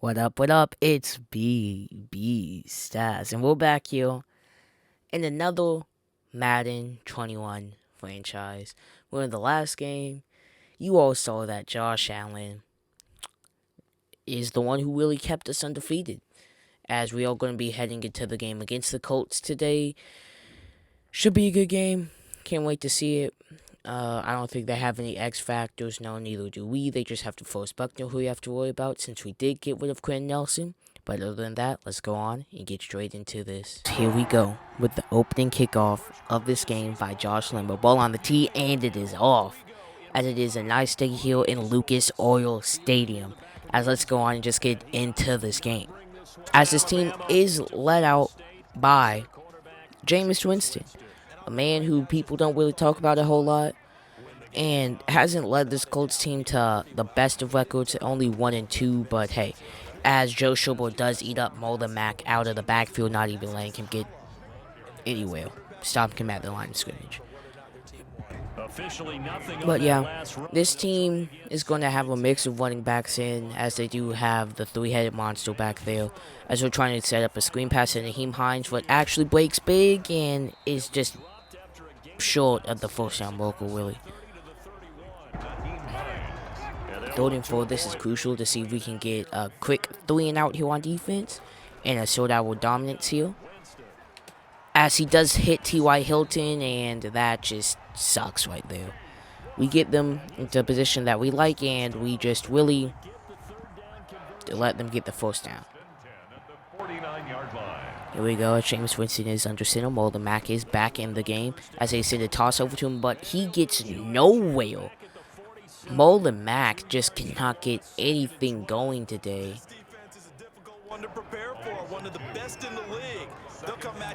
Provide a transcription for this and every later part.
What up, what up? It's B Stats, and we're back here in another Madden 21 franchise. We're in the last game. You all saw that Josh Allen is the one who really kept us undefeated. As we are going to be heading into the game against the Colts today. Should be a good game. Can't wait to see it. I don't think they have any X factors. No, neither do we. They just have to force Buckner, who we have to worry about since we did get rid of Quentin Nelson. But other than that, let's go on and get straight into this. Here we go with the opening kickoff of this game by Josh Lambo. Ball on the tee, and it is off. As it is a nice day here in Lucas Oil Stadium. As let's go on and just get into this game. As this team is led out by Jameis Winston, a man who people don't really talk about a whole lot, and hasn't led this Colts team to the best of records, only 1-2. But hey, as Joe Schobel does eat up Molden Mack out of the backfield, not even letting him get anywhere, stopping him at the line of scrimmage. But yeah, this team is going to have a mix of running backs in, as they do have the three-headed monster back there, as we're trying to set up a screen pass to Naheem Hines, but actually breaks big and is just short of the first down local, really. 3rd and 4, this is crucial to see if we can get a quick 3-and-out here on defense and assert our dominance here. As he does hit T.Y. Hilton, and that just sucks right there. We get them into a position that we like, and we just really let them get the first down. Here we go. Jameis Winston is under center. Molden Mack is back in the game as they send a toss over to him, but he gets nowhere. Molden Mack just cannot get anything going today.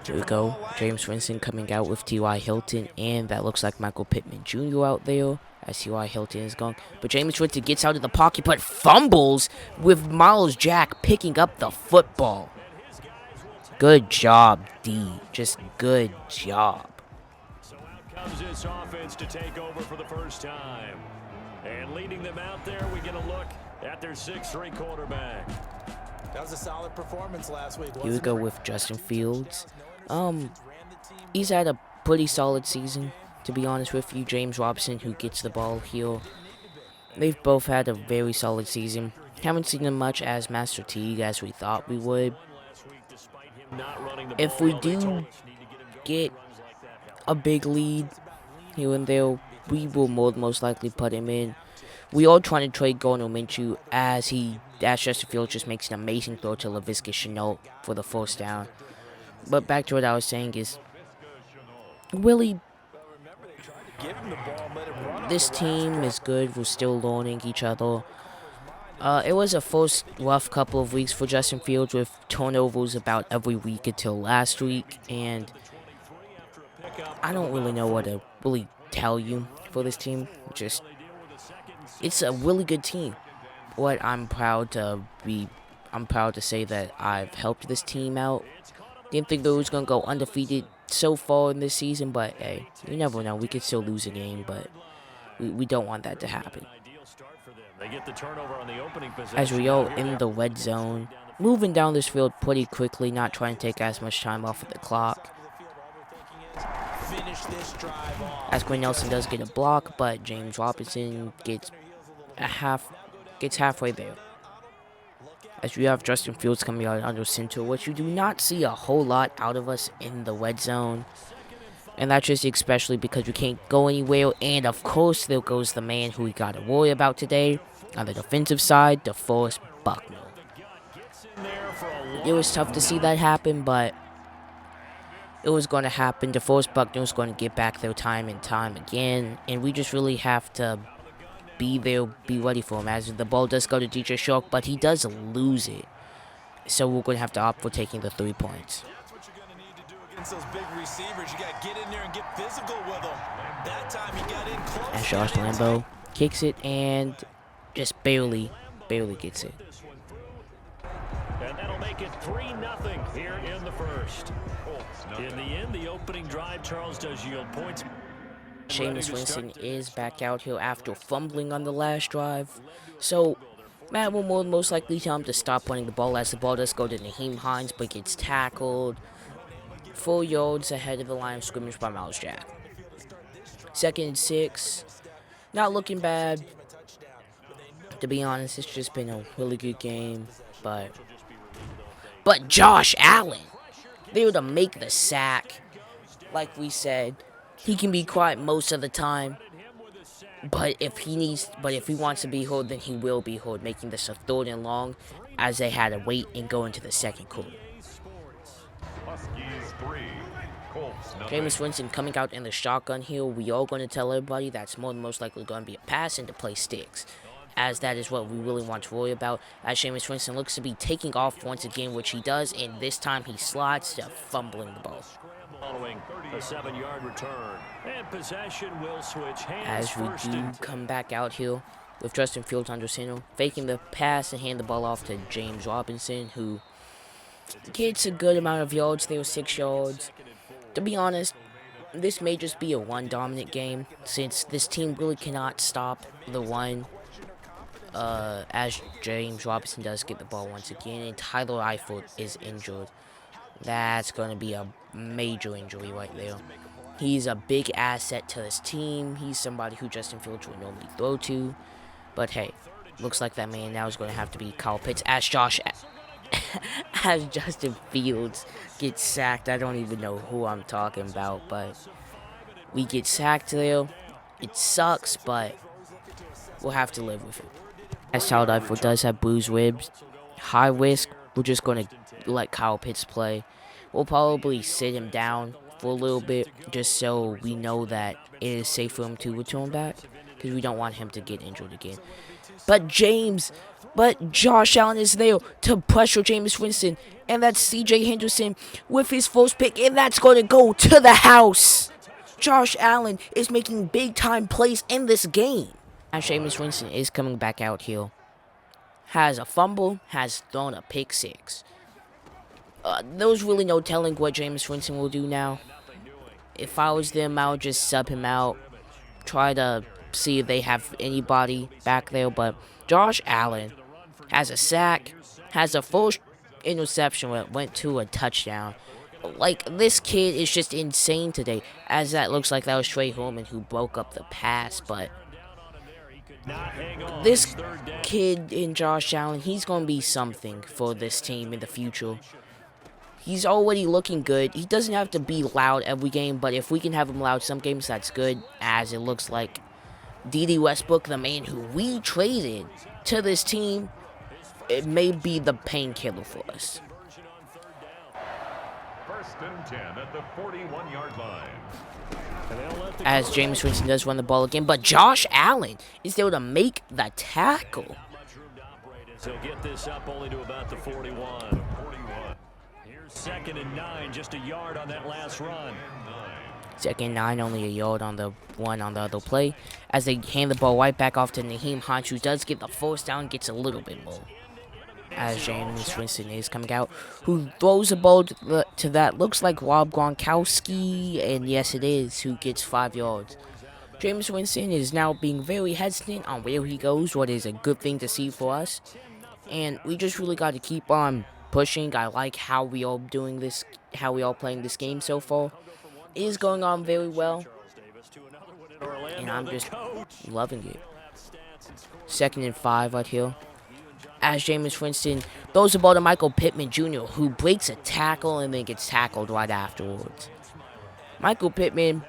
Here we go. James Winston coming out with T.Y. Hilton, and that looks like Michael Pittman Jr. out there as T.Y. Hilton is gone. But James Winston gets out of the pocket but fumbles with Miles Jack picking up the football. Good job, D. Just good job. So out comes this offense to take over for the first time. And leading them out there, we get a look at their 6'3" quarterback. That was a solid performance last week. Here we go with Justin Fields. He's had a pretty solid season, to be honest with you. James Robinson, who gets the ball here. They've both had a very solid season. Haven't seen them much as Master Teague as we thought we would. If we do get a big lead here and there, we will most likely put him in. We are trying to trade Gardner Minshew as Justin Fields just makes an amazing throw to Laviska Shenault for the first down. But back to what I was saying is, really, this team is good. We're still learning each other. It was a first rough couple of weeks for Justin Fields with turnovers about every week until last week, and I don't really know what to really tell you for this team. It's a really good team. What I'm proud to say that I've helped this team out. Didn't think they was gonna go undefeated so far in this season, but hey, you never know. We could still lose a game, but we don't want that to happen. As we are in the red zone, moving down this field pretty quickly, not trying to take as much time off of the clock. As Quinn Nelson does get a block, but James Robinson gets halfway there. As we have Justin Fields coming out under center, which you do not see a whole lot out of us in the red zone. And that's just especially because we can't go anywhere. And of course, there goes the man who we got to worry about today. On the defensive side, DeForest Buckner. It was tough to see that happen, but it was going to happen. DeForest Buckner was going to get back there time and time again. And we just really have to be there, be ready for him. As the ball does go to DJ Shark, but he does lose it. So we're going to have to opt for taking the 3 points. Those big receivers, you got to get in there and get physical with them. That time he got in close. And Josh Lambo kicks it and just barely gets it. And that'll make it 3-0 here in the first. In the end, the opening drive, Charles, does yield points. Jameis Winston is back out here after fumbling on the last drive. So Matt will most likely tell him to stop running the ball as the ball does go to Naheem Hines, but gets tackled 4 yards ahead of the line of scrimmage by Miles Jack. 2nd and 6. Not looking bad. To be honest, it's just been a really good game. But Josh Allen, they were to make the sack. Like we said, he can be quiet most of the time. But if he wants to be heard, then he will be heard, making this a 3rd and long as they had to wait and go into the 2nd quarter. Jameis Winston coming out in the shotgun here. We are going to tell everybody that's more than most likely going to be a pass and to play sticks, as that is what we really want to worry about. As Jameis Winston looks to be taking off once again, which he does, and this time he slides to fumbling the ball. Following a 7-yard return, and possession will switch hands. As we do come back out here with Justin Fields under center, faking the pass and hand the ball off to James Robinson, who gets a good amount of yards. They were 6 yards. To be honest, this may just be a run-dominant game, since this team really cannot stop the run. As James Robinson does get the ball once again, and Tyler Eifert is injured. That's going to be a major injury right there. He's a big asset to this team. He's somebody who Justin Fields would normally throw to. But hey, looks like that man now is going to have to be Kyle Pitts as Justin Fields gets sacked. I don't even know who I'm talking about, but we get sacked there. It sucks, but we'll have to live with it. As Tyler Eifert does have bruised ribs, high risk, we're just going to let Kyle Pitts play. We'll probably sit him down for a little bit just so we know that it is safe for him to return back, because we don't want him to get injured again. But Josh Allen is there to pressure Jameis Winston, and that's C.J. Henderson with his first pick, and that's going to go to the house. Josh Allen is making big-time plays in this game. As Jameis Winston is coming back out here, has a fumble, has thrown a pick 6. There's really no telling what Jameis Winston will do now. If I was them, I would just sub him out, try to see if they have anybody back there. But Josh Allen has a sack, has a first interception that went to a touchdown. Like, this kid is just insane today, as that looks like that was Trey Herman who broke up the pass. But this kid in Josh Allen, he's going to be something for this team in the future. He's already looking good. He doesn't have to be loud every game, but if we can have him loud some games, that's good. As it looks like D.D. Westbrook, the man who we traded to this team, it may be the painkiller for us. 1st and 10 at the 41-yard line. As Jameis Winston does run the ball again, but Josh Allen is there to make the tackle. He'll get this up only to about the 41. Here's 2nd and 9, just a yard on that last run. 2nd and 9, only a yard on the one on the other play. As they hand the ball right back off to Naheem Hines, who does get the 1st down, gets a little bit more. As Jameis Winston is coming out, who throws the ball to that looks like Rob Gronkowski, and yes it is, who gets 5 yards. Jameis Winston is now being very hesitant on where he goes, what is a good thing to see for us. And we just really got to keep on pushing. I like how we all doing this, how we all playing this game so far. It is going on very well, and I'm just loving it. 2nd and 5 right here. As Jameis Winston throws the ball to Michael Pittman Jr., who breaks a tackle and then gets tackled right afterwards. Michael Pittman,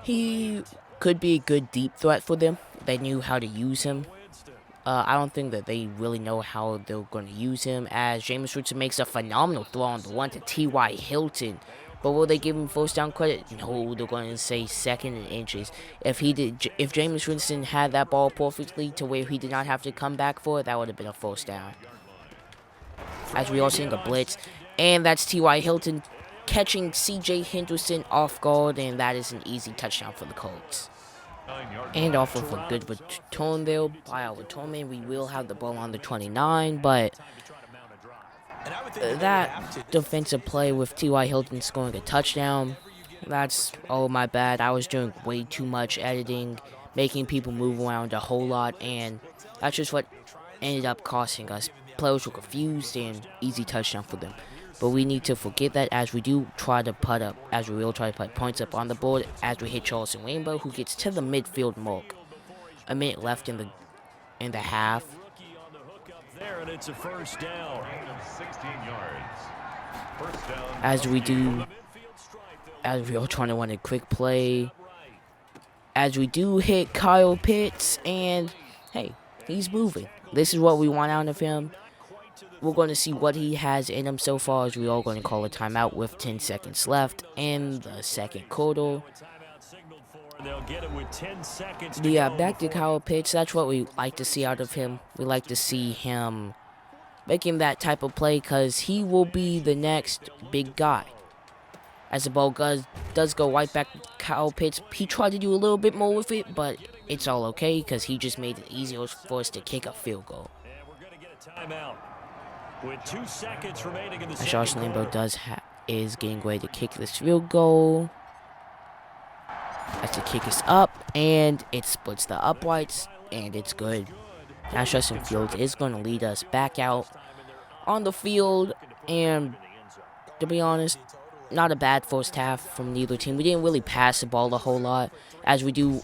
he could be a good deep threat for them. They knew how to use him. I don't think that they really know how they're going to use him, as Jameis Winston makes a phenomenal throw on the one to T.Y. Hilton. But will they give him 1st down credit? No, they're going to say 2nd and inches. If Jameis Winston had that ball perfectly to where he did not have to come back for it, that would have been a 1st down. As we are seeing a blitz, and that's T.Y. Hilton catching C.J. Henderson off guard, and that is an easy touchdown for the Colts. And off of a good return there by our return man, we will have the ball on the 29, but that defensive play with T.Y. Hilton scoring a touchdown, that's all my bad. I was doing way too much editing, making people move around a whole lot, and That's just what ended up costing us. Players were confused and easy touchdown for them. But we need to forget that as we do try to put up, as we will try to put points up on the board, as we hit Charleston Rainbow, who gets to the midfield mark. A minute left in the half. There, and it's a first down. 16 yards. First down. As we are trying to run a quick play. As we do hit Kyle Pitts, and hey, he's moving. This is what we want out of him. We're going to see what he has in him so far, as we are going to call a timeout with 10 seconds left in the second quarter. Yeah, back to Kyle Pitts. That's what we like to see out of him. We like to see him making that type of play, because he will be the next big guy. As the ball does go right back to Kyle Pitts. He tried to do a little bit more with it, but it's all okay, because he just made it easier for us to kick a field goal. And we're going to get a timeout with 2 seconds remaining in the second Josh quarter. Lambo is getting ready to kick this field goal. As the kick is up, and it splits the uprights, and it's good. Now Justin Fields is going to lead us back out on the field, and to be honest, not a bad first half from neither team. We didn't really pass the ball a whole lot, as we do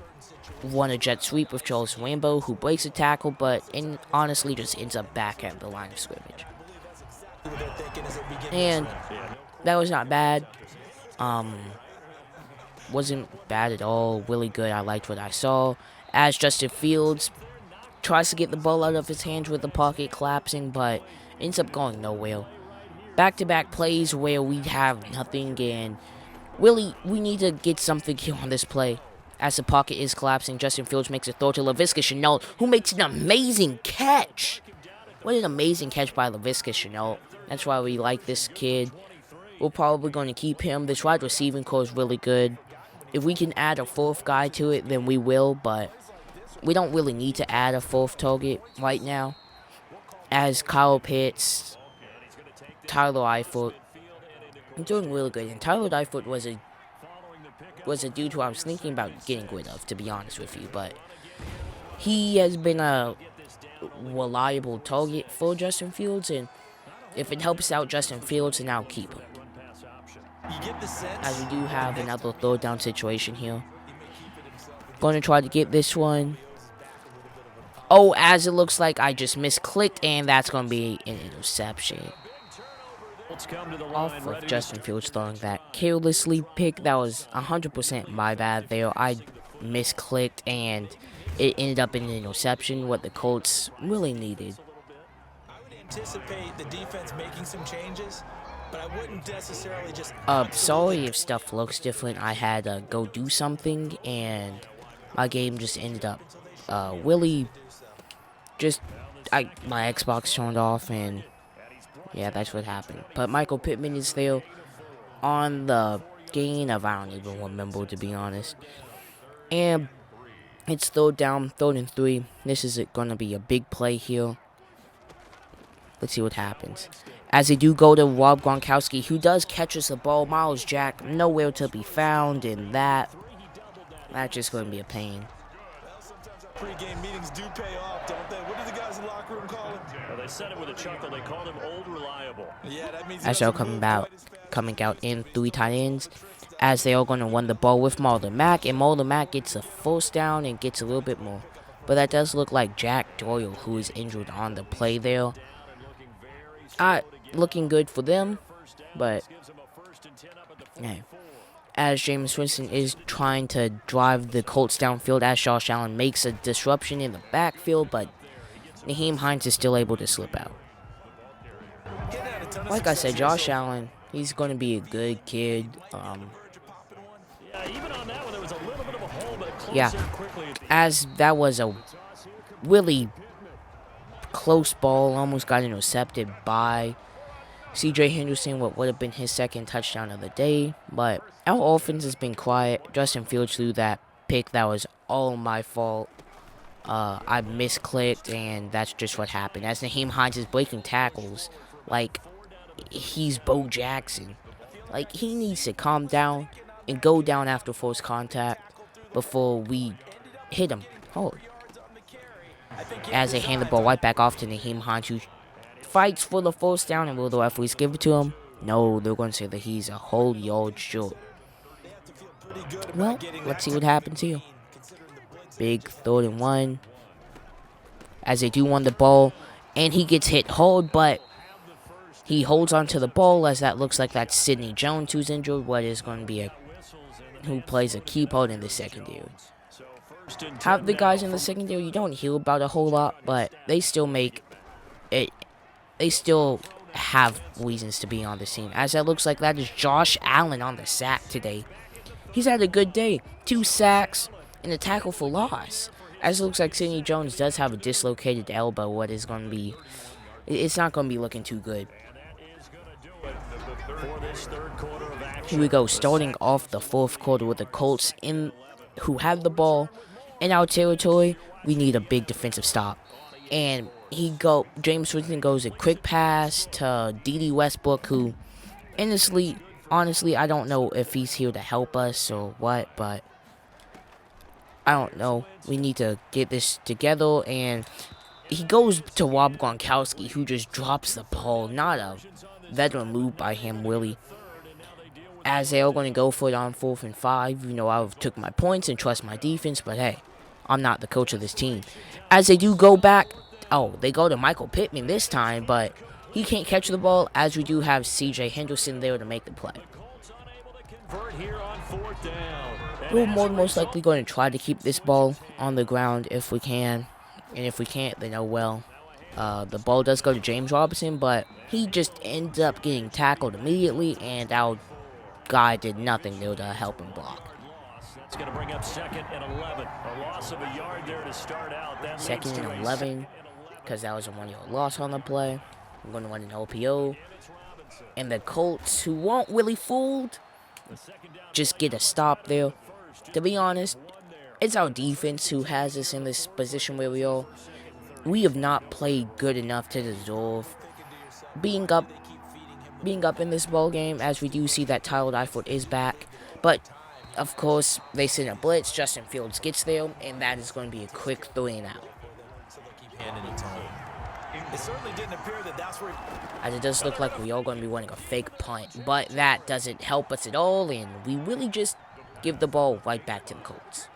want a jet sweep with Charles Rambo, who breaks a tackle, but honestly just ends up back at the line of scrimmage. And that was not bad. Wasn't bad at all. Really good. I liked what I saw. As Justin Fields tries to get the ball out of his hands with the pocket collapsing, but ends up going nowhere. Back-to-back plays where we have nothing, and really, we need to get something here on this play. As the pocket is collapsing, Justin Fields makes a throw to Laviska Shenault, who makes an amazing catch. What an amazing catch by Laviska Shenault. That's why we like this kid. We're probably going to keep him. This wide receiving core is really good. If we can add a fourth guy to it, then we will, but we don't really need to add a fourth target right now. As Kyle Pitts, Tyler Eifert, I'm doing really good. And Tyler Eifert was a dude who I was thinking about getting rid of, to be honest with you, but he has been a reliable target for Justin Fields, and if it helps out Justin Fields, then I'll keep him. As we do have another third down situation here. Going to try to get this one. Oh, as it looks like I just misclicked, and that's going to be an interception. Off of Justin Fields throwing that carelessly pick. That was 100% my bad there. I misclicked, and it ended up in an interception, what the Colts really needed. I would anticipate the defense making some changes, but I wouldn't necessarily just... Sorry if stuff looks different. I had to go do something, and my game just ended up really just... my Xbox turned off, and yeah, that's what happened. But Michael Pittman is there on the gain of, I don't even remember, to be honest. And it's third down, 3rd and 3. This is going to be a big play here. Let's see what happens. As they do go to Rob Gronkowski, who does catches the ball. Miles Jack nowhere to be found, and that's just going to be a pain. Pre-game meetings do pay off, don't they? What do the guys in the locker room call him? Well, they said it with a chuckle. They called him old reliable. Yeah, that means As they're coming out in 3 tight ends, as they are going to run the ball with Marlon Mack, and Marlon Mack gets a first down and gets a little bit more. But that does look like Jack Doyle, who is injured on the play there. Looking good for them, but yeah. As Jameis Winston is trying to drive the Colts downfield, as Josh Allen makes a disruption in the backfield, but Nyheim Hines is still able to slip out. Like I said, Josh Allen, he's going to be a good kid. Yeah, as that was a really close ball, almost got intercepted by C.J. Henderson, what would have been his second touchdown of the day. But our offense has been quiet. Justin Fields threw that pick. That was all my fault. I misclicked, and that's just what happened. As Nyheim Hines is breaking tackles, like he's Bo Jackson. Like, he needs to calm down and go down after first contact before we hit him hard. as they hand the ball right back off to Naheem Hines, who fights for the first down. And will the referees give it to him? No, they're going to say that he's a whole yard short. Well, let's see what happens here. Big 3rd and 1. As they do want the ball, and he gets hit hard, but he holds on to the ball, as that looks like that's Sidney Jones who's injured. What is going to be who plays a key part in the secondary. Half the guys in the secondary you don't hear about a whole lot, but they still make it. They still have reasons to be on the scene, as that looks like that is Josh Allen on the sack today. He's had a good day. 2 sacks and a tackle for loss. As it looks like Sidney Jones does have a dislocated elbow. What is going to be... It's not going to be looking too good. Here we go, starting off the 4th quarter with the Colts who have the ball in our territory. We need a big defensive stop. And James Winston goes a quick pass to D.D. Westbrook, who honestly, I don't know if he's here to help us or what, but I don't know. We need to get this together, and he goes to Rob Gronkowski, who just drops the ball. Not a veteran move by him, really. As they are going to go for it on 4th and 5. You know, I took my points and trust my defense, but hey, I'm not the coach of this team. As they do go back, they go to Michael Pittman this time, but he can't catch the ball, as we do have C.J. Henderson there to make the play. We're most likely going to try to keep this ball on the ground if we can. And if we can't, then oh well. The ball does go to James Robinson, but he just ends up getting tackled immediately, and our guy did nothing there to help him block. It's going to bring up 2nd and 11. A loss of a yard there to start out. 2nd and 11, because that was a 1-yard loss on the play. We're going to run an OPO. And the Colts, who weren't really fooled, just get a stop there. To be honest, it's our defense who has us in this position where we are. We have not played good enough to deserve being up in this ball game, as we do see that Tyler Eifert is back. But of course, they send a blitz. Justin Fields gets there, and that is going to be a quick 3 and out. It certainly didn't appear that that's where... As it does look like we are going to be running a fake punt, but that doesn't help us at all, and we really just give the ball right back to the Colts.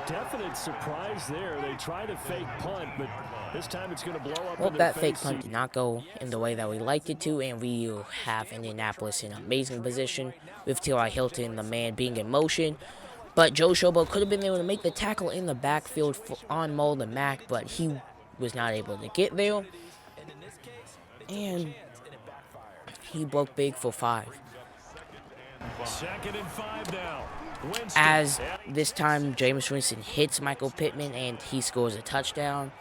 Definite surprise there. They tried a fake punt, but this time it's going to blow up. Well, that fake punt did not go in the way that we liked it to, and we have Indianapolis in an amazing position with T.Y. Hilton, the man, being in motion. But Joe Schobel could have been able to make the tackle in the backfield on Marlon Mack, but he was not able to get there. And he broke big for 5. 2nd and 5 now. As this time, Jameis Winston hits Michael Pittman, and he scores a touchdown,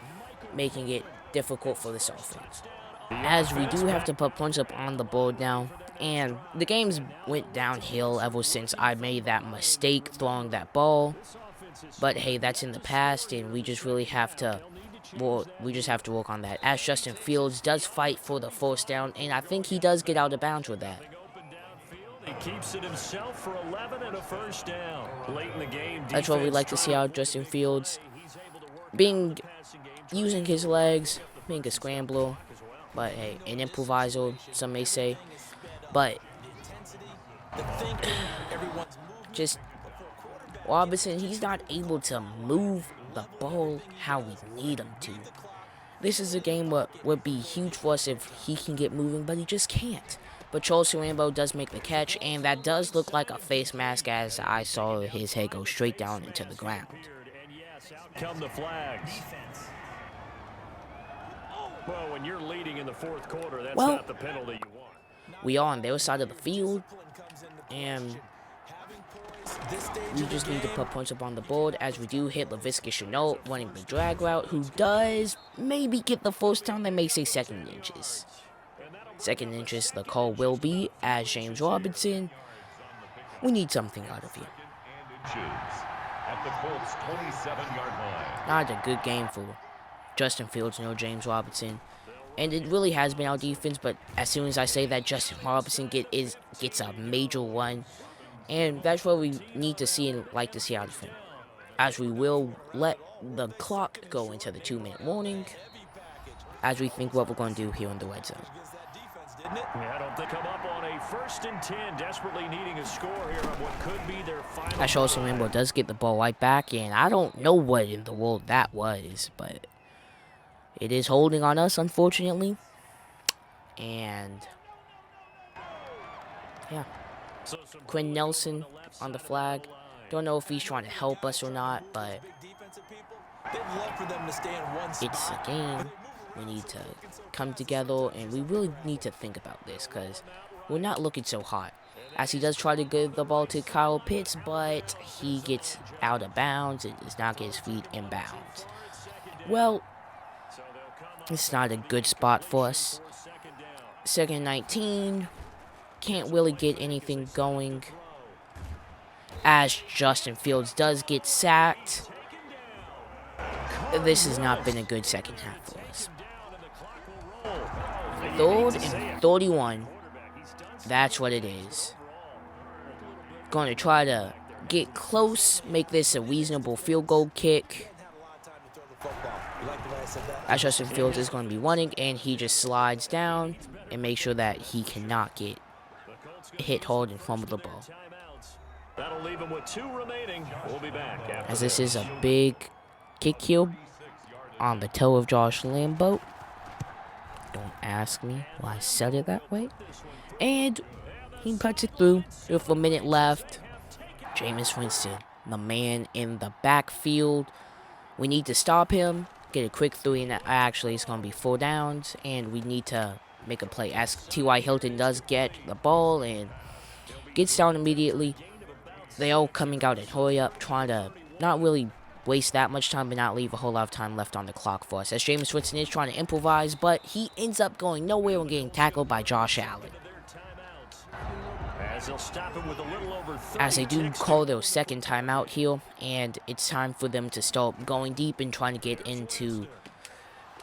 making it difficult for this offense. As we do have to put points up on the board now, and the game's went downhill ever since I made that mistake throwing that ball. But hey, that's in the past, and we just really have to work on that. As Justin Fields does fight for the 1st down, and I think he does get out of bounds with that. He keeps it himself for 11 and a 1st down. Late in the game, that's what we like to see out of Justin Fields, using his legs, being a scrambler, but hey, an improviser, some may say. But just Robinson, he's not able to move the ball how we need him to. This is a game what would be huge for us if he can get moving, but he just can't. But Charles Rambo does make the catch, and that does look like a face mask, as I saw his head go straight down into the ground. And yes, out come the flags. Well, when you're leading in the 4th quarter, that's not the penalty you want. We are on their side of the field, and we just need to put points up on the board, as we do hit Laviska Shenault running the drag route, who does maybe get the 1st down. They may say 2nd inches. 2nd inches, the call will be, as James Robinson. We need something out of you. At the Colts 27-yard line. Not a good game for Justin Fields, no James Robinson. And it really has been our defense, but as soon as I say that, Justin Robinson gets a major run. And that's what we need to see and like to see out of him. as we will let the clock go into the 2-minute warning as we think what we're going to do here in the red zone. Yeah, I don't think come up on a 1st and 10, desperately needing a score here on what could be their final. As also Limbo does get the ball right back, and I don't know what in the world that was, but it is holding on us, unfortunately. And yeah, Quinn Nelson on the flag. Don't know if he's trying to help us or not, but it's a game. We need to come together, and we really need to think about this because we're not looking so hot. As he does try to give the ball to Kyle Pitts, but he gets out of bounds and does not get his feet in bounds. Well, it's not a good spot for us. 2nd and 19. Can't really get anything going as Justin Fields does get sacked. This has not been a good second half for us. 3rd and 31. That's what it is. Going to try to get close, make this a reasonable field goal kick. As Justin Fields is going to be running, and he just slides down and make sure that he cannot get hit hard and fumble the ball. That'll leave him with 2 remaining. We'll be back after as this is a big kick here on the toe of Josh Lambo. Don't ask me why I said it that way. And he puts it through with a minute left. Jameis Winston, the man in the backfield. We need to stop him, get a quick 3, and actually it's going to be 4 downs, and we need to make a play as T.Y. Hilton does get the ball and gets down immediately. They all coming out and hurry up, trying to not really waste that much time but not leave a whole lot of time left on the clock for us. As Jameis Winston is trying to improvise, but he ends up going nowhere and getting tackled by Josh Allen. As they do call their second timeout here, and it's time for them to start going deep and trying to get into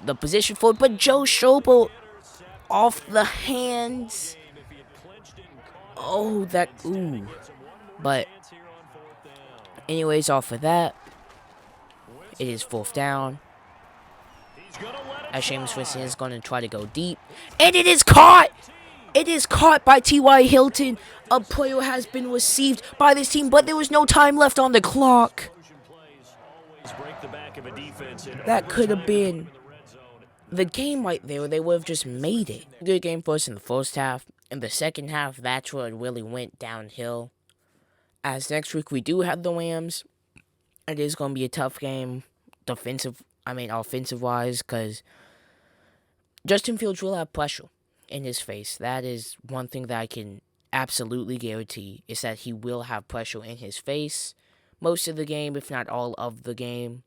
the position for it. But Joe Schobel off the hands. Oh, that, ooh. But anyways, off of that, it is 4th down. As Jameis Winston is going to try to go deep. And it is caught! It is caught by T.Y. Hilton. A player has been received by this team, but there was no time left on the clock. That could have been the game right there. They would have just made it. Good game for us in the first half. In the second half, that's where it really went downhill. As next week we do have the Rams. It is going to be a tough game, offensive-wise, because Justin Fields will have pressure in his face. That is one thing that I can absolutely guarantee, is that he will have pressure in his face most of the game, if not all of the game.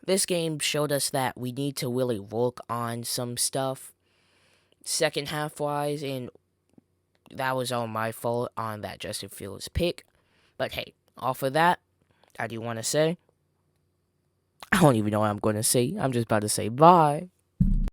This game showed us that we need to really work on some stuff second half-wise, and that was all my fault on that Justin Fields pick. But hey, off of that, I do want to say, I don't even know what I'm going to say. I'm just about to say bye.